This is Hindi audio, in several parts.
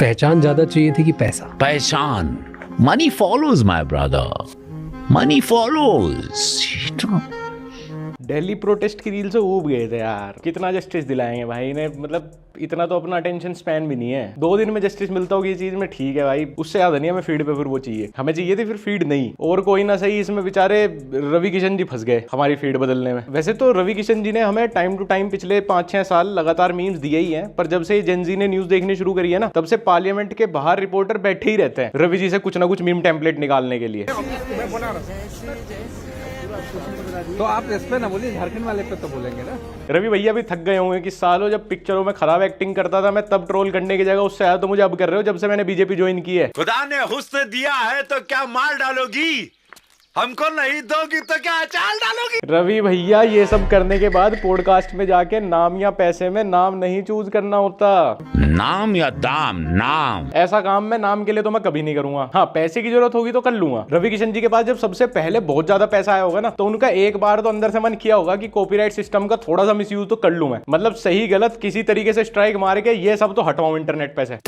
पहचान ज्यादा चाहिए थी कि पैसा? पहचान, money follows my brother, money follows. Delhi protest की रील से ऊब गए थे यार। कितना जस्टिस दिलाएंगे भाई ने, मतलब इतना तो अपना अटेंशन स्पैन भी नहीं है। 2 दिन में जस्टिस मिलता होगी ये चीज में, ठीक है भाई, उससे ज्यादा नहीं हमें फीड पे फिर वो चाहिए। हमें चाहिए थी फिर फीड नहीं, और कोई ना सही इसमें बेचारे रवि किशन जी फंस गए हमारी फीड बदलने में। वैसे तो रवि किशन जी ने हमें टाइम टू टाइम पिछले 5-6 साल लगातार मीम्स दिए ही हैं, पर जब से जेनजी ने न्यूज देखनी शुरू करी है ना, तब से पार्लियामेंट के बाहर रिपोर्टर बैठे ही रहते हैं रवि जी से कुछ ना कुछ मीम टेम्पलेट निकालने के लिए। तो आप इस पे ना बोलिए, झारखंड वाले पे तो बोलेंगे ना। रवि भैया भी थक गए होंगे कि सालों जब पिक्चरों में खराब एक्टिंग करता था मैं तब ट्रोल करने की जगह उससे आया, तो मुझे अब कर रहे हो जब से मैंने बीजेपी ज्वाइन की है। खुदा ने हुस्न दिया है तो क्या मार डालोगी, हमको नहीं दोगी तो क्या अचार डालोगी। रवि भैया ये सब करने के बाद पॉडकास्ट में जाके नाम या पैसे में नाम नहीं चूज करना होता, नाम या दाम, नाम। ऐसा काम मैं नाम के लिए तो मैं कभी नहीं करूंगा। हाँ, पैसे की जरूरत होगी तो कर लूंगा। रवि किशन जी के पास जब सबसे पहले बहुत ज्यादा पैसा आया होगा ना, तो उनका एक बार तो अंदर से मन किया होगा कि कॉपीराइट सिस्टम का थोड़ा सा मिसयूज तो कर लूं मैं, मतलब सही गलत किसी तरीके से स्ट्राइक मार के ये सब तो हटवाऊं इंटरनेट पे से।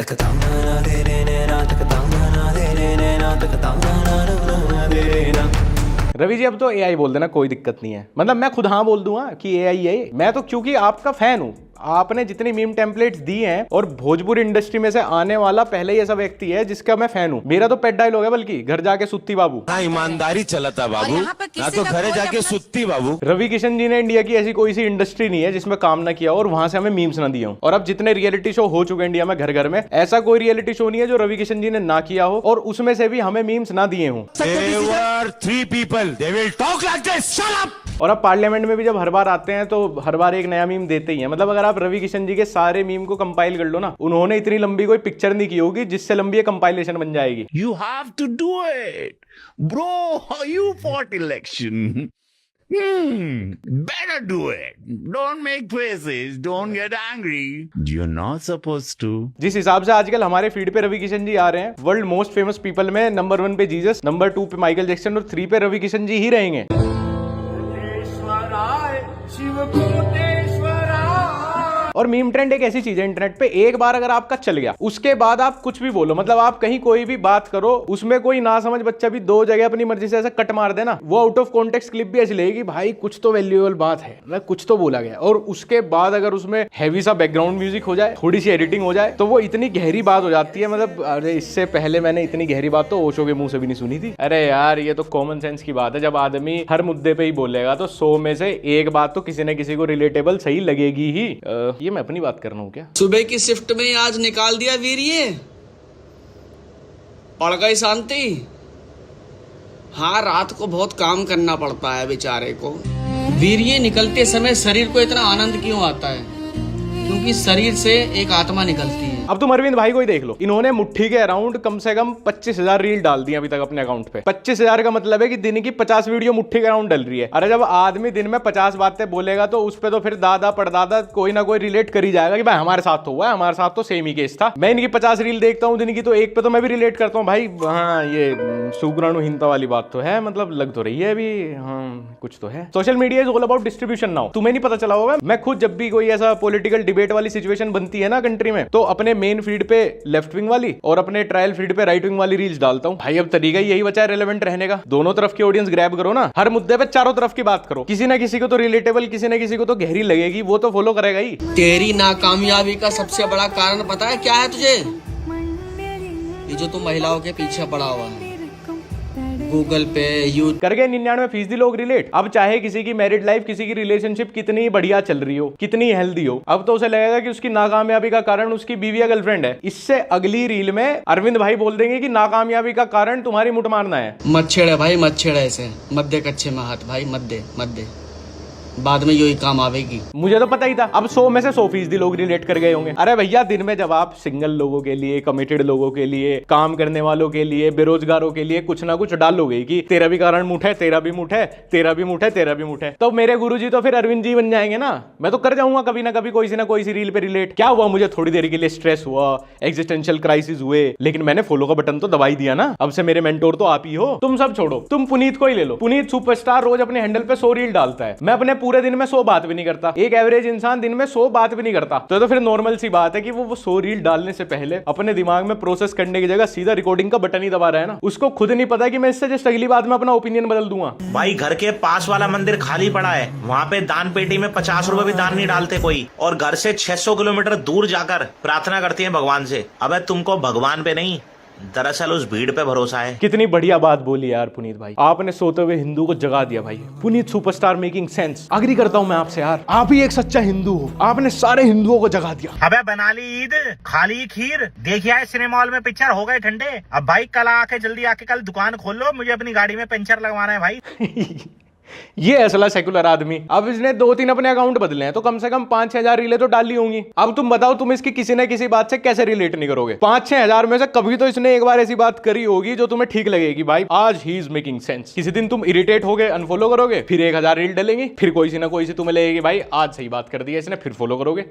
रवि जी अब तो एआई बोल देना, कोई दिक्कत नहीं है, मतलब मैं खुद हाँ बोल दूंगा कि एआई है। मैं तो क्योंकि आपका फैन हूँ, आपने जितनी मीम टेम्पलेट्स दी हैं, और भोजपुरी इंडस्ट्री में से आने वाला पहले ये सब व्यक्ति है जिसका मैं फैन हूँ। मेरा तो पेट डायलॉग है बल्कि, घर जाके सुत्ती बाबू। ईमानदारी चलता बाबू, ना तो घरे जाके सुत्ती बाबू। रवि किशन जी ने इंडिया की ऐसी कोई सी इंडस्ट्री नहीं है जिसमें काम ना किया और वहां से हमें मीम्स ना दिए हो। और अब जितने रियलिटी शो हो चुके हैं इंडिया में घर घर में, ऐसा कोई रियलिटी शो नहीं है जो रवि किशन जी ने ना किया हो और उसमें से भी हमें मीम्स ना दिए हों। और अब पार्लियामेंट में भी जब हर बार आते हैं तो हर बार एक नया मीम देते ही हैं। मतलब अगर आप रवि किशन जी के सारे मीम को कंपाइल कर लो ना, उन्होंने इतनी लंबी कोई पिक्चर नहीं की होगी जिससे लंबी कंपाइलेशन बन जाएगी। You have to do it, bro. You fought election. Better do it. Don't make faces. Don't get angry. You're not supposed to. जिस हिसाब से आजकल हमारे फीड पे रवि किशन जी आ रहे हैं, वर्ल्ड मोस्ट फेमस पीपल में नंबर 1 पे जीसस, नंबर 2 पे माइकल जैक्सन और 3 पे रवि किशन जी ही रहेंगे। और मीम ट्रेंड एक ऐसी चीज है इंटरनेट पे, एक बार अगर आपका चल गया उसके बाद आप कुछ भी बोलो, मतलब आप कहीं कोई भी बात करो, उसमें कोई ना समझ बच्चा भी 2 जगह अपनी मर्जी से ऐसा कट मार देना, वो आउट ऑफ कॉन्टेक्स्ट क्लिप भी ऐसी लगेगी, भाई कुछ तो वैल्यूएबल बात है, मतलब कुछ तो बोला गया। और उसके बाद अगर उसमें हैवी सा बैकग्राउंड म्यूजिक हो जाए, थोड़ी सी एडिटिंग हो जाए, तो वो इतनी गहरी बात हो जाती है। मतलब अरे इससे पहले मैंने इतनी गहरी बात तो ओशो के मुंह से भी नहीं सुनी थी। अरे यार ये तो कॉमन सेंस की बात है, जब आदमी हर मुद्दे पे ही बोलेगा तो 100 में से एक बात तो किसी न किसी को रिलेटेबल सही लगेगी ही। ये मैं अपनी बात कर रहा हूँ क्या? सुबह की शिफ्ट में आज निकाल दिया वीर्य, पड़ गई शांति। हाँ, रात को बहुत काम करना पड़ता है बेचारे को। वीर्य निकलते समय शरीर को इतना आनंद क्यों आता है? क्योंकि शरीर से एक आत्मा निकलती है। अब तुम अरविंद भाई को ही देख लो, इन्होंने मुट्ठी के अराउंड कम से कम 25,000 रील डाल दी अभी तक अपने अकाउंट पे। 25,000 का मतलब है कि दिन की 50 वीडियो मुट्ठी के अराउंड डल रही है। अरे जब आदमी दिन में 50 बातें बोलेगा तो उस पे तो फिर दादा परदादा कोई ना कोई रिलेट कर ही जाएगा कि भाई हमारे साथ तो हुआ है, हमारे साथ तो सेम ही केस था। मैं इनकी 50 रील देखता हूँ दिन की, तो एक पे तो मैं भी रिलेट करता हूँ भाई। हाँ, ये शुक्राणुहीनता वाली बात तो है, मतलब लग तो रही है अभी, हाँ कुछ तो है। Social media is all about distribution now. तुम्हें नहीं पता चला होगा, मैं खुद जब भी कोई ऐसा पॉलिटिकल डिबेट वाली सिचुएशन बनती है ना कंट्री में, तो अपने मेन फीड पे लेफ्ट विंग वाली और अपने ट्रायल फीड पे राइट विंग वाली रील्स डालता हूं। भाई अब तरीका यही बचा है रेलेवेंट रहने का, दोनों तरफ की ऑडियंस ग्रैब करो ना, हर मुद्दे पे चारों तरफ की बात करो, किसी ना किसी को तो रिलेटेबल, किसी ना किसी को तो गहरी लगेगी, वो तो फॉलो करेगा ही। तेरी नाकामयाबी का सबसे बड़ा कारण पता है क्या है तुझे? ये जो तू महिलाओं के पीछे पड़ा हुआ है, गूगल पे यूट्यूब कर गए 99% लोग रिलेट। अब चाहे किसी की मैरिड लाइफ, किसी की रिलेशनशिप कितनी बढ़िया चल रही हो, कितनी हेल्दी हो, अब तो उसे लगेगा कि उसकी नाकामयाबी का कारण उसकी बीवी या गर्लफ्रेंड है। इससे अगली रील में अरविंद भाई बोल देंगे कि नाकामयाबी का कारण तुम्हारी मुठ मारना है। मत छेड़े भाई, मत छेड़े ऐसे, मत दे कच्चे में हाथ भाई, मत दे, बाद में यही काम आवेगी। मुझे तो पता ही था। अब 100 में से 100% लोग रिलेट कर गए होंगे। अरे भैया दिन में जब आप सिंगल लोगों के लिए, कमिटेड लोगों के लिए, काम करने वालों के लिए, बेरोजगारों के लिए कुछ ना कुछ डालोगे कि तेरा भी कारण मुठ है, तेरा भी मुठ है, तेरा भी मुठ है, तेरा भी मुठ है, तो मेरे गुरुजी तो फिर अरविंद जी बन जाएंगे ना। मैं तो कर जाऊंगा कभी ना कभी कोई सी रील पे रिलेट। क्या हुआ, मुझे थोड़ी देर के लिए स्ट्रेस हुआ, एग्जिस्टेंशियल क्राइसिस हुए, लेकिन मैंने फॉलो का बटन तो दबा ही दिया ना। अब से मेरे मेंटोर तो आप ही हो। तुम सब छोड़ो, तुम पुनीत को ही ले लो। पुनीत सुपरस्टार रोज अपने हैंडल पे 100 रील डालता है। मैं अपने पूरे दिन में 100 बात भी नहीं करता। एक एवरेज इंसान दिन में 100 बात भी नहीं करता। तो फिर नॉर्मल सी बात है कि वो 100 रील डालने से पहले अपने दिमाग में प्रोसेस करने की जगह सीधा रिकॉर्डिंग का बटन ही दबा रहा है ना। उसको खुद नहीं पता कि मैं इससे जस्ट अगली बात में अपना ओपिनियन बदल दूंगा। भाई घर के पास वाला मंदिर खाली पड़ा है, वहाँ पे दान पेटी में 50 रुपए भी दान नहीं डालते कोई, और घर से 600 किलोमीटर दूर जाकर प्रार्थना करती है भगवान से। अबे तुमको भगवान पे नहीं, दरअसल उस भीड़ पे भरोसा है। कितनी बढ़िया बात बोली यार पुनीत भाई, आपने सोते हुए हिंदू को जगा दिया भाई। Puneet superstar making sense. Agree करता हूं मैं आपसे यार, आप ही एक सच्चा हिंदू हो, आपने सारे हिंदुओं को जगा दिया। अबे बना ली ईद, खाली खीर, देखिए सिनेमा हॉल में पिक्चर हो गए ठंडे। अब भाई कल आके जल्दी आके कल दुकान खोल लो, मुझे अपनी गाड़ी में पंचर लगवाना है भाई। ये असला सेकुलर आदमी। अब इसने 2-3 अपने अकाउंट बदले हैं तो कम से कम 5-6 हजार रीलें तो डाली होंगी। अब तुम बताओ तुम इसकी किसी न किसी बात से कैसे रिलेट नहीं करोगे। 5-6 हजार में से कभी तो इसने एक बार ऐसी बात करी होगी जो तुम्हें ठीक लगेगी, भाई आज ही इज मेकिंग सेंस। किसी दिन तुम इरिटेट होगे, अनफॉलो करोगे, फिर 1000 रील डलेंगी, फिर कोई सी ना कोई सी तुम्हें लगेगी भाई आज सही बात कर दी है इसने, फिर फॉलो करोगे।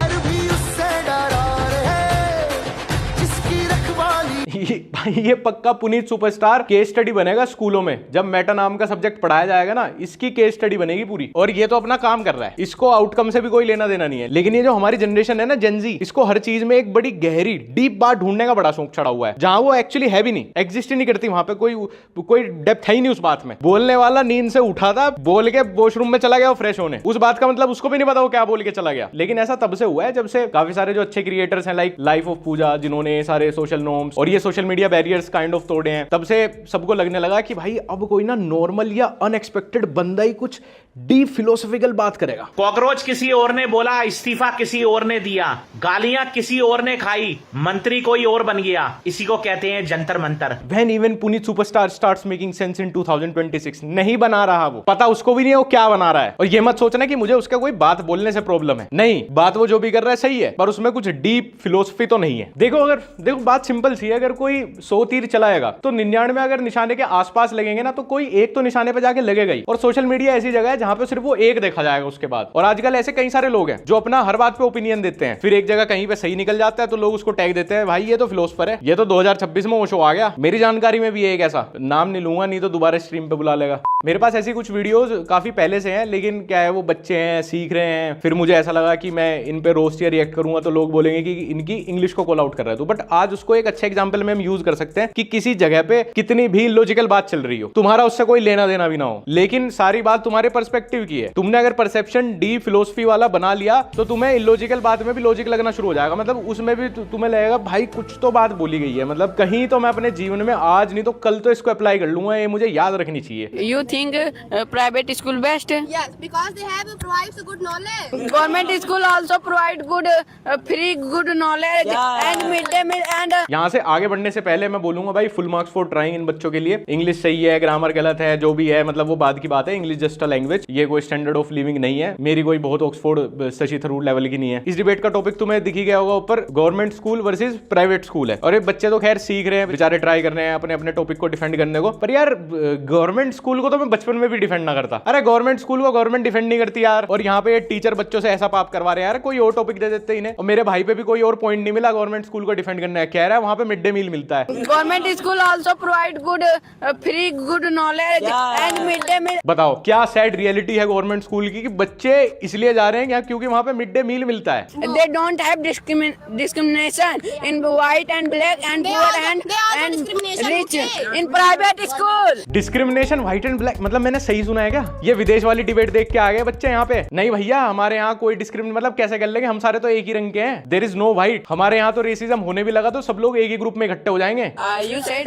भाई ये पक्का पुनीत सुपरस्टार केस स्टडी बनेगा स्कूलों में। जब मेटा नाम का सब्जेक्ट पढ़ाया जाएगा ना, इसकी केस स्टडी बनेगी पूरी। और ये तो अपना काम कर रहा है, इसको आउटकम से भी कोई लेना देना नहीं है। लेकिन ये जो हमारी जनरेशन है ना, जेनजी, इसको हर चीज में एक बड़ी गहरी डीप बात ढूंढने का बड़ा शौक चढ़ा हुआ है, जहां वो एक्चुअली है भी नहीं, एग्जिस्ट ही नहीं करती। वहां पे कोई डेप्थ है ही नहीं उस बात में। बोलने वाला नींद से उठा था, बोल के वॉशरूम में चला गया वो फ्रेश होने, उस बात का मतलब उसको भी नहीं पता वो क्या बोल के चला गया। लेकिन ऐसा तब से हुआ है जब से काफी सारे जो अच्छे क्रिएटर्स हैं लाइक लाइफ ऑफ पूजा, जिन्होंने सारे सोशल नॉर्म्स और ये social media barriers kind of तोड़े हैं, तब से सबको लगने लगा कि भाई अब कोई ना नॉर्मल या अनएक्सपेक्टेड बंदा ही कुछ डीप फिलोसॉफिकल बात करेगा। कॉकरोच किसी और ने बोला, इस्तीफा किसी और ने दिया, गालियां किसी और ने खाई, मंत्री कोई और बन गया, इसी को कहते हैं Jantar Mantar. When even Puneet superstar starts making sense in 2026, नहीं बना रहा वो, पता उसको भी नहीं है वो क्या बना रहा है। और ये मत सोचना कि मुझे उसका कोई बात बोलने से प्रॉब्लम है, नहीं, बात वो जो भी कर रहा है सही है, पर उसमें कुछ डीप फिलोसफी तो नहीं है। देखो बात सिंपल सी है, अगर कोई 100 तीर चलाएगा तो 99 अगर निशाने के आसपास लगेंगे ना, तो कोई एक तो निशाने पे जाके लगेगा ही। और सोशल मीडिया ऐसी जगह है जहां पे सिर्फ वो एक देखा जाएगा उसके बाद। और आजकल ऐसे कई सारे लोग हैं जो अपना हर बात पे ओपिनियन देते हैं, फिर एक जगह कहीं पे सही निकल जाता है तो लोग उसको टैग देते हैं, भाई ये तो फिलोसफर है, ये तो 2026 में वो शो आ गया। मेरी जानकारी में भी है एक ऐसा, नाम नहीं लूंगा नहीं तो दोबारा स्ट्रीम पे बुला लेगा। मेरे पास ऐसी कुछ वीडियोस काफी पहले से हैं, लेकिन क्या है वो बच्चे हैं, सीख रहे हैं, फिर मुझे ऐसा लगा कि मैं इन पे रोस्ट या रिएक्ट करूंगा तो लोग बोलेंगे कि इनकी इंग्लिश को कॉल आउट कर रहा है। तो बट आज उसको एक अच्छे एग्जांपल में हम यूज कर सकते हैं कि किसी जगह पे कितनी भी लॉजिकल बात चल रही हो, तुम्हारा उससे कोई लेना देना भी ना हो, लेकिन सारी बात तुम्हारे पर्सपेक्टिव की है। तुमने अगर परसेप्शन डीप फिलोसफी वाला बना लिया तो तुम्हें इलॉजिकल बात में भी लॉजिक लगना शुरू हो जाएगा। मतलब उसमें भी तुम्हें लगेगा भाई कुछ तो बात बोली गई है, मतलब कहीं तो मैं अपने जीवन में आज नहीं तो कल तो इसको अप्लाई कर लूंगा, ये मुझे याद रखनी चाहिए। You think private school best? Yes, because they have provides good knowledge. Government school also provide good free good knowledge and midday meal and यहाँ से आगे बढ़ने से पहले मैं बोलूंगा भाई full marks for trying in बच्चों के लिए। इंग्लिश सही है, ग्रामर गलत है, जो भी है मतलब वो बाद की बात है। इंग्लिश जस्ट अ लैंग्वेज, ये कोई स्टैंडर्ड ऑफ लिविंग नहीं है। मेरी कोई बहुत ऑक्सफोर्ड शशि थरूर लेवल की नहीं है। इस डिबेट का टॉपिक तुम्हें दिख ही गया होगा ऊपर, government school versus private school है। और ये बच्चे तो खैर सीख रहे हैं बेचारे, ट्राई कर रहे हैं अपने अपने टॉपिक को डिफेंड करने को। पर यार गवर्नमेंट स्कूल को तो मैं बचपन में भी डिफेंड ना करता। अरे गवर्नमेंट स्कूल को गवर्नमेंट डिफेंड नहीं करती यार, और यहाँ पे टीचर बच्चों से ऐसा पाप करवा रहे हैं यार, कोई और टॉपिक दे देते इन्हें। और मेरे भाई पे भी कोई और पॉइंट नहीं मिला गवर्नमेंट स्कूल को डिफेंड करने का, कह रहा है वहां पे मिड डे मील मिलता है। government school also provide good free good knowledge and midday meal. बताओ क्या सैड रियलिटी है गवर्नमेंट स्कूल की कि बच्चे इसलिए जा रहे हैं क्या, क्योंकि वहां पे मिड डे मील मिलता है। They don't have discrimination in white and black and poor and rich in private school. Discrimination white and black मतलब मैंने सही सुना है क्या? ये विदेश वाली डिबेट देख के आ गए बच्चे यहाँ पे? नहीं भैया, हमारे यहाँ कोई डिस्क्रिमिनेशन मतलब कैसे कर लेंगे, हम सारे तो एक ही रंग के हैं। There is no white. हमारे यहाँ तो रेसिज्म होने भी लगा तो सब लोग एक ही ग्रुप में इकट्ठे हो जाएंगे। You said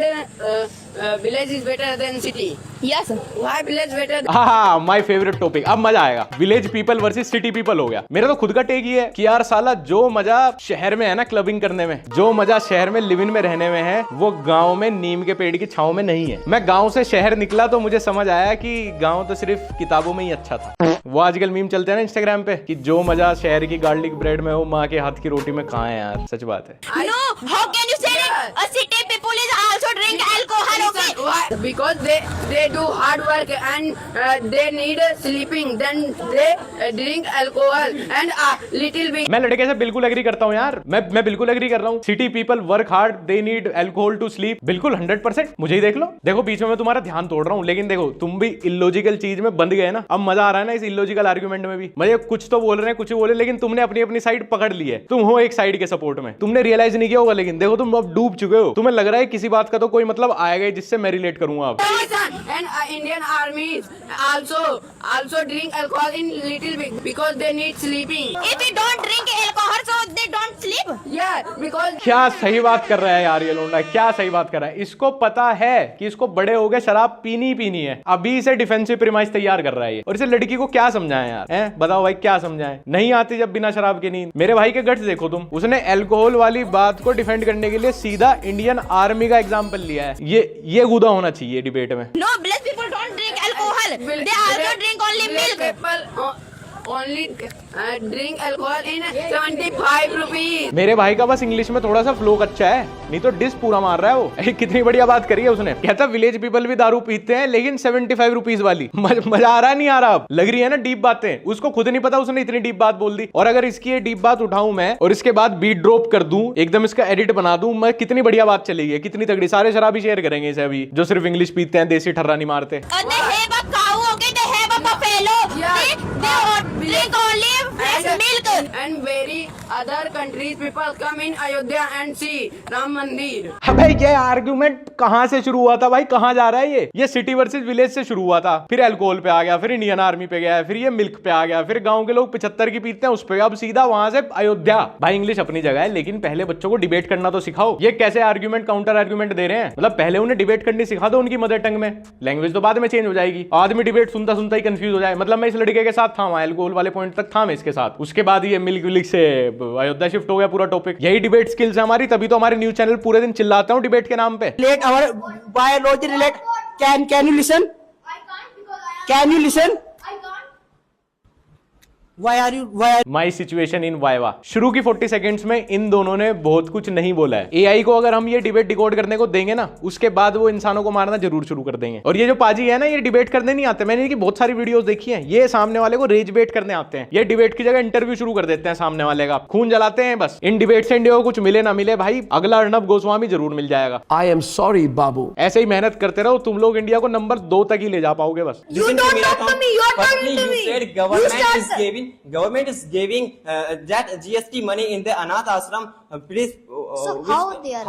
village is better than city. Yes. Why village better? हाँ, माय फेवरेट टॉपिक। अब मजा आएगा। Village people versus city people हो गया। मेरा तो खुद का टेक ही है कि यार साला जो मजा शहर में है ना क्लबिंग करने में, जो मजा शहर में लिव इन में रहने में है, वो गांव में नीम के पेड़ की छांव में नहीं है। मैं गांव से शहर निकला तो मुझे समझ आया कि गांव तो सिर्फ किताबों में ही अच्छा था। वो आजकल मीम चलते हैं ना इंस्टाग्राम पे कि जो मजा शहर की गार्लिक ब्रेड में हो, माँ के हाथ की रोटी में कहाँ है यार। सच बात है। No, how can you say that? A city people is also drink alcohol, okay? Why? Because they do hard work and they need sleeping. Then they drink alcohol and a little bit. मैं लड़के से बिल्कुल एग्री करता हूँ यार, मैं बिल्कुल एग्री कर रहा हूँ। City people work hard, they need alcohol to sleep. बिल्कुल 100%। मुझे ही देख लो, देखो बीच में मैं तुम्हारा ध्यान तोड़ रहा हूँ, लेकिन देखो तुम भी इलॉजिकल चीज में बंध गए ना। अब मजा आ रहा है ना इस इलॉजिकल आर्गुमेंट में भी। मुझे कुछ तो बोल रहे हैं, कुछ बोले, लेकिन तुमने अपनी अपनी साइड पकड़ ली है। तुम हो एक साइड के सपोर्ट में, तुमने रियलाइज नहीं किया होगा, लेकिन देखो तुम अब डूब चुके हो। तुम्हें लग रहा है किसी बात का तो कोई मतलब आएगा जिससे मैं रिलेट करूंगा अब। And Indian armies also drink alcohol in little bit because they need sleeping. If we don't drink alcohol, so they don't sleep. Yeah, because क्या सही बात कर रहा है यार ये लोंडा, क्या सही बात कर रहा है। इसको पता है कि इसको बड़े हो गए शराब पीनी है, अभी इसे डिफेंसिव प्रीमाइस तैयार कर रहा है ये। और इसे लड़की को क्या समझाएं यार, हैं? बताओ भाई क्या समझाएं? नहीं आती जब बिना शराब के नींद। मेरे भाई के गट्स देखो तुम, उसने अल्कोहल वाली बात को डिफेंड करने के लिए सीधा इंडियन आर्मी का एग्जांपल लिया है। ये गुदा होना चाहिए डिबेट में। No, blessed people don't drink alcohol. They also drink only milk. people only drink alcohol in 75 rupees. मेरे भाई का बस इंग्लिश में थोड़ा सा फ्लो अच्छा है, नहीं तो डिस पूरा मार रहा है वो। कितनी बढ़िया बात करी है उसने। कहता विलेज पीपल भी दारू पीते हैं, लेकिन 75 रुपीज वाली। मजा आ रहा नहीं आ रहा? अब लग रही है ना डीप बातें। उसको खुद नहीं पता उसने इतनी डीप बात बोल दी। और अगर इसकी ये डीप बात उठाऊं मैं और इसके बाद बीट ड्रॉप कर दूं, एकदम इसका एडिट बना दूं, मैं कितनी बढ़िया बात चलेगी, कितनी तगड़ी। सारे शराबी शेयर करेंगे इसे अभी, जो सिर्फ इंग्लिश पीते हैं, देसी ठर्रा नहीं मारते। They have a cow, okay? They have a buffalo. They drink only fresh milk. And very other countries people come in Ayodhya and see Ram Mandir. अबे ये आर्गुमेंट कहां से शुरू हुआ था भाई, कहां जा रहा है ये सिटी वर्सेस विलेज से शुरू हुआ था, फिर अल्कोहल पे आ गया, फिर इंडियन आर्मी पे गया, फिर ये मिल्क पे आ गया, फिर गांव के लोग 75 की पीते हैं उस पे, अब सीधा वहां से अयोध्या। भाई इंग्लिश अपनी जगह है, लेकिन पहले बच्चों को डिबेट करना तो सिखाओ। ये कैसे आर्गुमेंट काउंटर आर्गुमेंट दे रहे हैं? मतलब पहले उन्हें डिबेट करनी सिखा दो उनकी मदर टंग में, लैंग्वेज तो बाद में चेंज हो जाएगी। आदमी डिबेट सुनता सुनता ही कंफ्यूज हो जाए। मतलब मैं इस लड़के के साथ था, अल्कोहल वाले पॉइंट तक था मैं इसके साथ, उसके बाद ये मिल्क विल्क से अयोध्या शिफ्ट हो गया पूरा टॉपिक। यही डिबेट स्किल्स है हमारी, तभी तो हमारे न्यूज चैनल पूरे दिन चिल्लाता हूँ डिबेट के नाम पे। Relate our biology relate. Can you listen? I can't because I am. Can you listen? I can't. Why are you? My situation in viva. शुरू की 40 सेकंड्स में इन दोनों ने बहुत कुछ नहीं बोला है। एआई को अगर हम ये डिबेट डिकोड करने को देंगे ना, उसके बाद वो इंसानों को मारना जरूर शुरू कर देंगे। और ये जो पाजी है ना, ये डिबेट करने नहीं आते। मैंने इनकी बहुत सारी वीडियोस देखी हैं, ये सामने वाले को रेज बेट करने आते हैं। ये डिबेट की जगह इंटरव्यू शुरू कर देते हैं सामने वाले का, खून जलाते हैं बस। इन डिबेट से इंडिया को कुछ मिले ना मिले भाई, अगला अर्नब गोस्वामी जरूर मिल जाएगा। आई एम सॉरी बाबू। ऐसे ही मेहनत करते रहो, तुम लोग इंडिया को नंबर 2 तक ही ले जा पाओगे बस। You don't talk to me. You are talking to me. Government is giving that GST money in the Anath Ashram. Please. So how they are?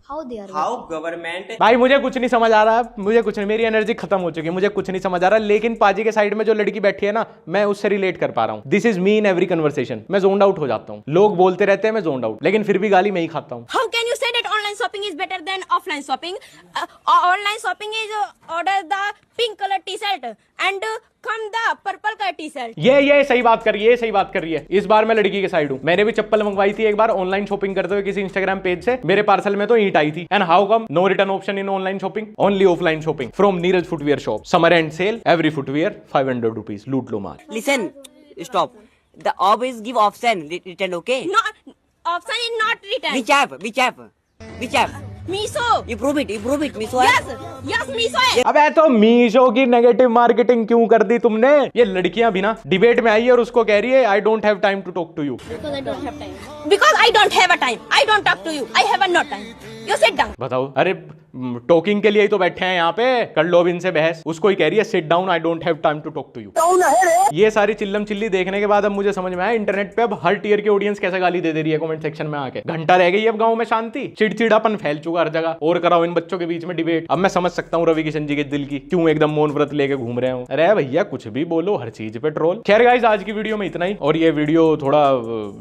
How they are? How government? भाई मुझे कुछ नहीं समझ आ रहा, मुझे कुछ नहीं, मेरी एनर्जी खत्म हो चुकी है, मुझे कुछ नहीं समझ आ रहा। लेकिन पाजी के साइड में जो लड़की बैठी है ना, मैं उससे रिलेट कर पा रहा हूँ। This is me in every conversation. मैं जोन्ड आउट हो जाता हूँ, लोग बोलते रहते हैं मैं जोन्ड आउट, लेकिन फिर भी गाली मैं ही खाता हूँ। How can you say that online shopping is better than offline shopping? Online shopping is order the pink color T-shirt and come the purple color T-shirt. ये सही बात कर रही है, ये सही बात कर रही है। इस बार मैं लड़की के साइड हूँ। मैंने भी चप्पल मंगवाई थी एक बार ऑनलाइन शॉपिंग करते हुए किसी इंस्टाग्राम पेज से, मेरे पार्सल में तो ईंट आई थी। And how come no return option in online shopping, only offline shopping from Neeraj footwear shop. Summer end sale, every footwear 500 rupees, लूट लो माल। Listen, stop. The always give option written, okay? Not option is not written. Which app? Miso. You prove it, Miso. Yes, Miso है. अबे तो मीशो की नेगेटिव मार्केटिंग क्यों कर दी तुमने? ये लड़कियां भी ना डिबेट में आई है और उसको कह रही है I don't have time to talk to you. Because I don't have time. Because I don't have a time. I don't talk to you. I have a no time. You sit down. बताओ, अरे टॉकिंग के लिए ही तो बैठे हैं यहाँ पे, कर लो अब इनसे बहस। उसको ही कह रही है sit down, I don't have time to talk to you. ये सारी चिल्लम चिल्ली देखने के बाद अब मुझे समझ में आया इंटरनेट पे अब हर टियर की ऑडियंस कैसे गाली दे रही है कमेंट सेक्शन में आके। घंटा रह गई अब गांव में शांति, चिड़चिड़ापन फैल चुका हर जगह। और कराओ इन बच्चों के बीच में डिबेट। अब मैं समझ सकता हूँ रवि किशन जी के दिल की, क्यों एकदम मौन व्रत लेके घूम रहे हो। अरे भैया कुछ भी बोलो, हर चीज पे ट्रोल। खैर गाइस, आज की वीडियो में इतना ही। और ये वीडियो थोड़ा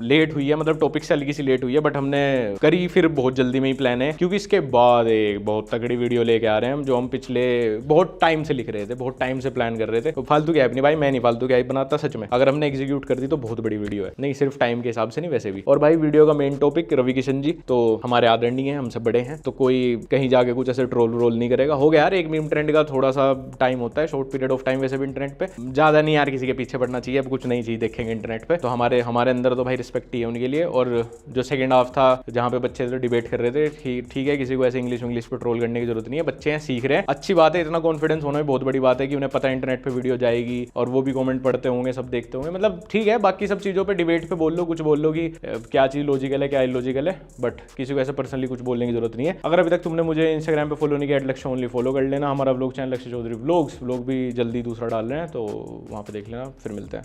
लेट हुई है, मतलब टॉपिक से हल्की सी लेट हुई है, बट हमने करी फिर बहुत जल्दी में ही प्लान है, क्योंकि इसके बाद एक बहुत तगड़ी वीडियो लेके आ रहे हैं हम, जो हम पिछले बहुत टाइम से लिख रहे थे, बहुत टाइम से प्लान कर रहे थे। तो फालतू की ऐप नहीं भाई, मैं नहीं फालतू की ऐप बनाता सच में। अगर हमने एग्जीक्यूट कर दी तो बहुत बड़ी वीडियो है, नहीं सिर्फ टाइम के हिसाब से नहीं वैसे भी। और भाई वीडियो का मेन टॉपिक रवि किशन जी तो हमारे आदरणीय हैं, हमसे बड़े हैं, तो कोई कहीं जाके कुछ ऐसे ट्रोल रोल नहीं करेगा। हो गया यार, एक मीम ट्रेंड का थोड़ा सा टाइम होता है, शॉर्ट पीरियड ऑफ टाइम वैसे भी इंटरनेट पे, ज्यादा नहीं यार किसी के पीछे पड़ना चाहिए। अब कुछ नई चीज देखेंगे इंटरनेट पे तो हमारे अंदर तो भाई रिस्पेक्ट ही है उनके लिए। और जो सेकंड हाफ था जहाँ पे बच्चे डिबेट कर रहे थे, ठीक है, किसी को ऐसे इंग्लिश पे ट्रोल करने की जरूरत नहीं है, बच्चे हैं, सीख रहे हैं, अच्छी बात है। इतना कॉन्फिडेंस होना भी बहुत बड़ी बात है कि उन्हें पता है इंटरनेट पे वीडियो जाएगी और वो भी कमेंट पढ़ते होंगे, सब देखते होंगे, मतलब ठीक है। बाकी सब चीज़ों पे डिबेट पे बोल लो, कुछ बोल लो कि क्या चीज़ लॉजिकल है क्या इलॉजिकल है, बट किसी को ऐसे पर्सनली कुछ बोलने की जरूरत नहीं है। अगर अभी तक तुमने मुझे इंस्टाग्राम पे फॉलो नहीं किया, लक्ष्य ओनली फॉलो कर लेना। हमारा व्लॉग चैनल लक्ष्य चौधरी व्लॉग्स, व्लॉग भी जल्दी दूसरा डाल रहे हैं, तो वहाँ पे देख लेना। फिर मिलते हैं।